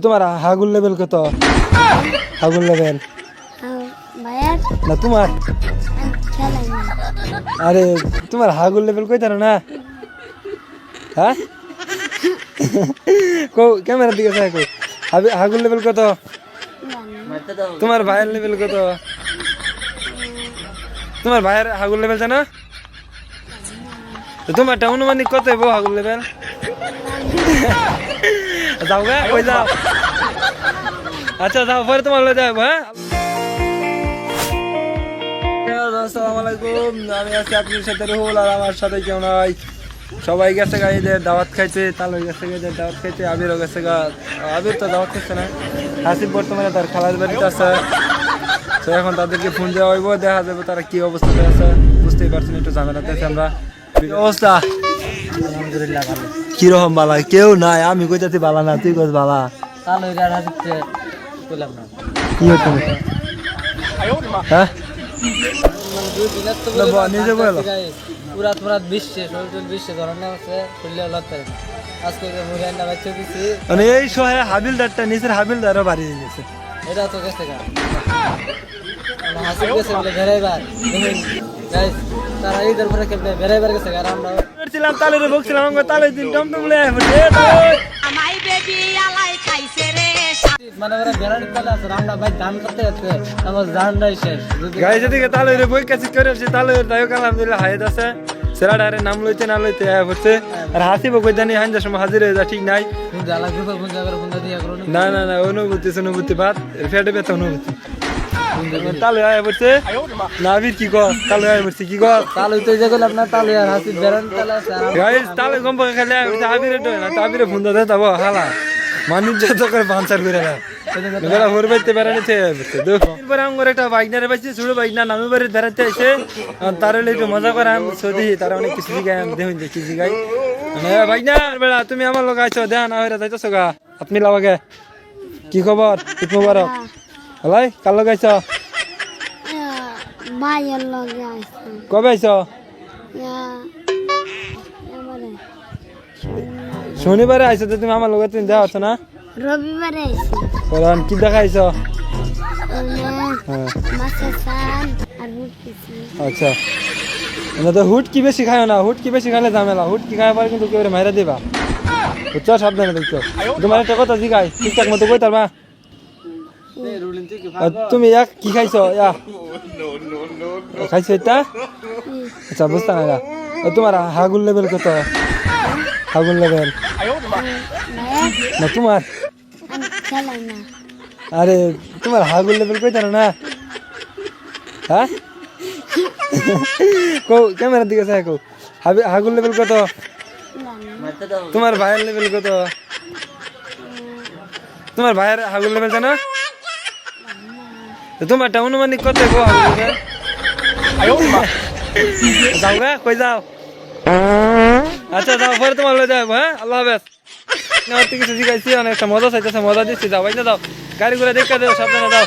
তোমার হাগুল লেভেল কত? হাগুল লেভেল না তোমার? আরে তোমার হাগুল লেভেল কই তার না? হ্যাঁ কো ক্যামেরা দিকে চাই কো হাগুল লেভেল কত? তোমার ভাইয়ের লেভেল কত? তোমার ভাইয়ের হাগুল লেভেল জানো? তোমারটা অনুমানিক কত হইব হাগুল লেভেল? যাও গা কই যাও? আচ্ছা যাও পরে তোমার লয়ে যাবো। হ্যাঁ আসসালামু আলাইকুম, আমি আছি আপনার সাথে রুহুল, আর আমার সাথে কেউ নাই। সবাই গেছে গা এদের দাওয়াত খাইতে, তালই গেছে গা এদের দাওয়াত খাইতে, আবিরও গেছে গা। আবির তো দাওয়াত খাইছে না, হাসিব বর্তমানে তার খালার বাড়িতে আছে। তো এখন তাদেরকে ফোন দেওয়া হইব, দেখা যাবে তারা কি অবস্থাতে আছে। বুঝতেই পারছেন একটু ঝামেলাতে আছে আমরা। অবস্থা আলহামদুলিল্লাহ ভালো। কিরকম বালা? কেউ নাই, আমি কইতাছি বালা না, তুই কইস বালা। তালইরার হাজিতে কইলাম না কি হতো? হ্যাঁ নিজে বলো। পুরা পুরা বিশ্বে শরীর বিশ্বে ধরনা আছে খুললে লাগতে আজকে মুরান্না বাচ্চা দিছি। মানে এই সহায় হাবিলদারটা নিচের হাবিলদারও বাড়ি দিয়েছে। এটা তো গেছে গা মানে হাসি গেছে বলে বেরাইবার দেখুন গাইস, তারা এই দরবারে কেমনে বেরাইবার গেছে আর আমরা করছিলাম তালের বকছিলাম, আমরা তালের দিন টমটম লয়ে আইবো আমাই বেবি আলাই খাইছে রে। মানে ওরা বেড়ার তালে আছে, আমরা ভাই ধান করতে যাচ্ছে আমার ধান নাই শেষ। গাইছে দিকে তালের বই কাছে করেছে, তালের দায়ক আলহামদুলিল্লাহ হায়াত আছে। সেরাডারে নাম লইতে না লইতে আয়া পড়ছে। আর হাসিব কই জানি হাইন্দার সময় হাজির হয়ে যা, ঠিক নাই। জ্বালা গ্রুপে ফোন করে ফোন দিয়া করো না না না, অনুভূতি বাদ ফেটে ব্যথা অনুভূতি। তালে আয়া পড়ছে না, আবির কি কর? তালে আয়া পড়ছে কি কর? তাল হইতে যে গেলাম না তালে আর হাসি বেড়ান তালে আছে আর গাইস তালে গম্প খেলে আবির তো না, আবিরে ফোন দাও যাবো হালা মানুষ যত করে বাঞ্চার করে না এগুলা ভোর বাইতে বেড়ানিতে এরপরে আমার একটা বাইকনারে পাইছি, ছোট বাইকনা নামে বাড়ি বেড়াতে এসে তার একটু মজা করে আমি সৌদি, তারা অনেক কিছু শিখাই, আমি দেখুন কি শিখাই। মানে বাইকনা বেড়া তুমি আমার লোক আইছো, দেখা না হয়ে যাইতেছো গা। আপনি লাভাগে কি খবর? ঈদ মুবারক। হলাই কার লোক আইছো? মায়ের লগে আইছে কবে আইছো? শনিবারে আইছো তো তুমি আমার লোক, তুমি দেখা হচ্ছে না? রবিবারে আইছে বলেন কি দেখাইছো? মাছের চাল আর রুট কিছু। আচ্ছা না তো হুট কি বেশি খায় না, হুট কি বেশি খাইলে ঝামেলা। হুট কি খাওয়া পরে কিন্তু কেউ মাইরা দিবা, বুঝছো? সাবধানে দেখছো। তোমার একটা কথা জিগাই ঠিকঠাক মতো কই তারবা। তুমি এক কি খাইছো? খাইছো এটা? আচ্ছা বুঝতে না। তোমার হাগুল লেভেল কত? হাগুল লেভেল না তোমার? আমি খেলাই না। আরে তোমার হাগুল লেভেল কই তার না? হ্যাঁ কো ক্যামেরা দিকে চাই কো হাগুল লেভেল কত? তোমার ভাইয়ের লেভেল কত? তোমার ভাইয়ের হাগুল লেভেল জানো? তোমারটা অনুমানিক কত গো হাগুল লেভেল? যাও গা কই যাও? আচ্ছা যাও পরে তোমার লয়ে যাবো। হ্যাঁ আল্লাহ হাফেজ। কিছু শিখাইছি, অনেকটা মজা চাইতেছে, মজা দিচ্ছি। যাও ভাই না, যাও গাড়ি ঘোড়া দেখে দেবো, সাবধানে যাও।